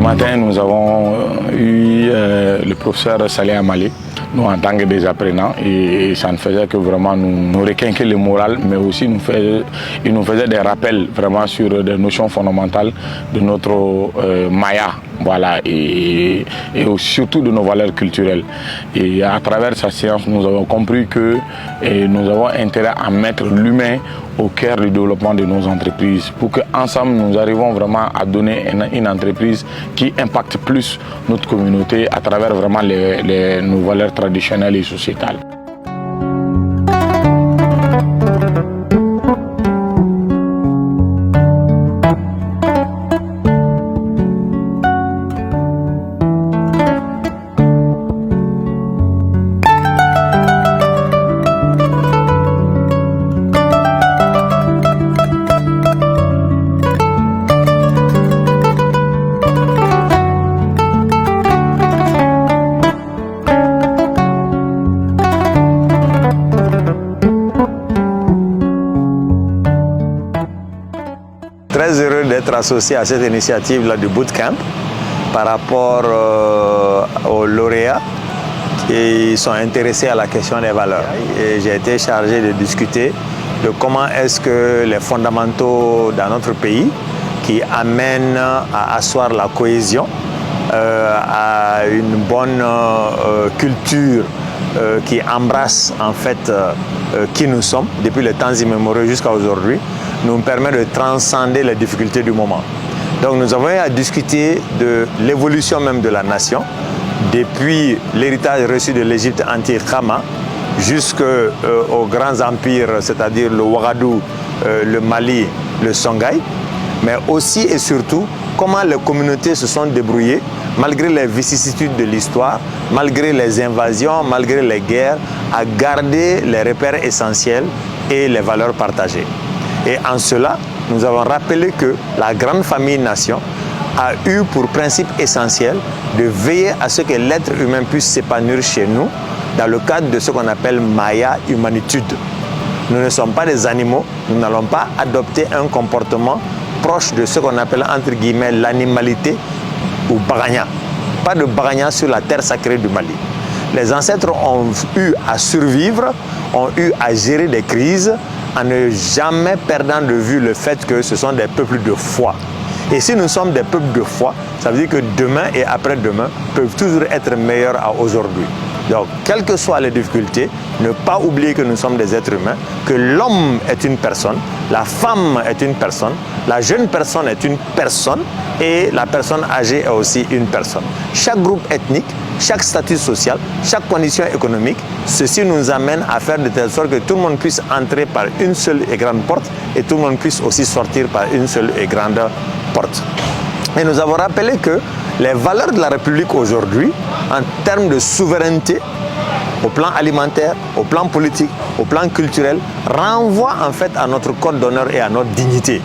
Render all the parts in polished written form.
matin, nous avons eu le professeur Saleh Amali, nous en tant que des apprenants, et ça ne faisait que vraiment nous requinquer le moral, mais aussi il nous faisait des rappels vraiment sur des notions fondamentales de notre Maya, voilà, et surtout de nos valeurs culturelles. Et à travers sa séance, nous avons compris que nous avons intérêt à mettre l'humain au cœur du développement de nos entreprises pour qu'ensemble nous arrivons vraiment à donner une entreprise qui impacte plus notre communauté à travers vraiment nos valeurs traditionnelles et sociétales. Très heureux d'être associé à cette initiative-là du Bootcamp par rapport aux lauréats qui sont intéressés à la question des valeurs. J'ai été chargé de discuter de comment est-ce que les fondamentaux dans notre pays qui amènent à asseoir la cohésion, à une bonne culture qui embrasse en fait qui nous sommes depuis les temps immémoriaux jusqu'à aujourd'hui, nous permet de transcender les difficultés du moment. Donc nous avons eu à discuter de l'évolution même de la nation, depuis l'héritage reçu de l'Égypte anti-Khama jusqu'aux grands empires, c'est-à-dire le Ouagadougou, le Mali, le Songhai, mais aussi et surtout comment les communautés se sont débrouillées malgré les vicissitudes de l'histoire, malgré les invasions, malgré les guerres, à garder les repères essentiels et les valeurs partagées. Et en cela, nous avons rappelé que la grande famille nation a eu pour principe essentiel de veiller à ce que l'être humain puisse s'épanouir chez nous dans le cadre de ce qu'on appelle Maya humanitude. Nous ne sommes pas des animaux, nous n'allons pas adopter un comportement proche de ce qu'on appelle entre guillemets l'animalité ou Baganya. Pas de Baganya sur la terre sacrée du Mali. Les ancêtres ont eu à survivre, ont eu à gérer des crises en ne jamais perdant de vue le fait que ce sont des peuples de foi. Et si nous sommes des peuples de foi, ça veut dire que demain et après-demain peuvent toujours être meilleurs à aujourd'hui. Donc, quelles que soient les difficultés, ne pas oublier que nous sommes des êtres humains, que l'homme est une personne, la femme est une personne, la jeune personne est une personne et la personne âgée est aussi une personne. Chaque groupe ethnique, chaque statut social, chaque condition économique, ceci nous amène à faire de telle sorte que tout le monde puisse entrer par une seule et grande porte et tout le monde puisse aussi sortir par une seule et grande porte. Et nous avons rappelé que les valeurs de la République aujourd'hui, en termes de souveraineté, au plan alimentaire, au plan politique, au plan culturel, renvoient en fait à notre code d'honneur et à notre dignité.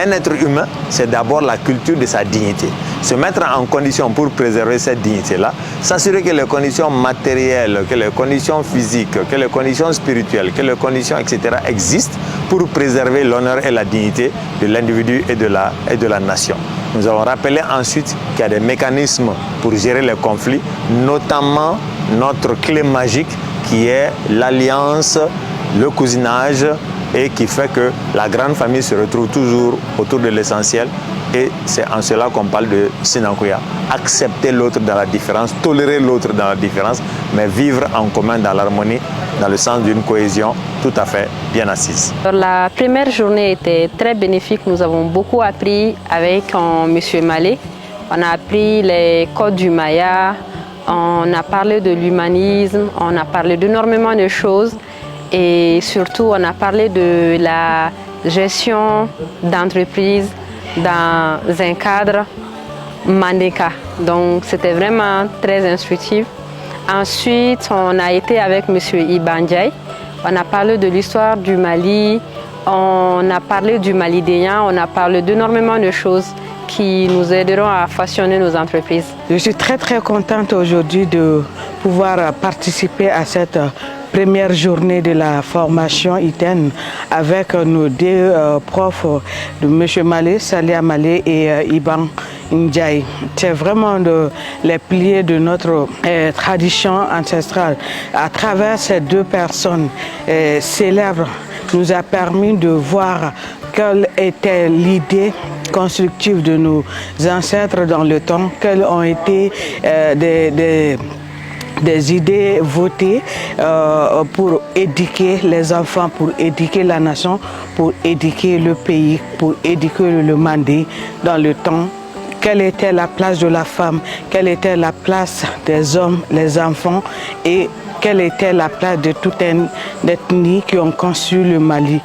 Un être humain, c'est d'abord la culture de sa dignité. Se mettre en condition pour préserver cette dignité-là, s'assurer que les conditions matérielles, que les conditions physiques, que les conditions spirituelles, que les conditions, etc. existent pour préserver l'honneur et la dignité de l'individu et de la nation. Nous avons rappelé ensuite qu'il y a des mécanismes pour gérer les conflits, notamment notre clé magique qui est l'alliance, le cousinage, et qui fait que la grande famille se retrouve toujours autour de l'essentiel. Et c'est en cela qu'on parle de Sinankuya. Accepter l'autre dans la différence, tolérer l'autre dans la différence, mais vivre en commun dans l'harmonie, dans le sens d'une cohésion tout à fait bien assise. La première journée était très bénéfique. Nous avons beaucoup appris avec M. Malé. On a appris les codes du Maya, on a parlé de l'humanisme, on a parlé d'énormément de choses. Et surtout, on a parlé de la gestion d'entreprise dans un cadre Mandeka. Donc, c'était vraiment très instructif. Ensuite, on a été avec M. Ibandjaï. On a parlé de l'histoire du Mali, on a parlé du Mali déyan, on a parlé d'énormément de choses qui nous aideront à façonner nos entreprises. Je suis très contente aujourd'hui de pouvoir participer à cette première journée de la formation ITEN avec nos deux profs, de M. Malé, Salia Malé et Iban Ndiaye. C'est vraiment les piliers de notre tradition ancestrale. À travers ces deux personnes célèbres, nous a permis de voir quelle était l'idée constructive de nos ancêtres dans le temps, quelles ont été des idées votées pour éduquer les enfants, pour éduquer la nation, pour éduquer le pays, pour éduquer le Mandé dans le temps. Quelle était la place de la femme, quelle était la place des hommes, les enfants et quelle était la place de toute une ethnie qui ont construit le Mali.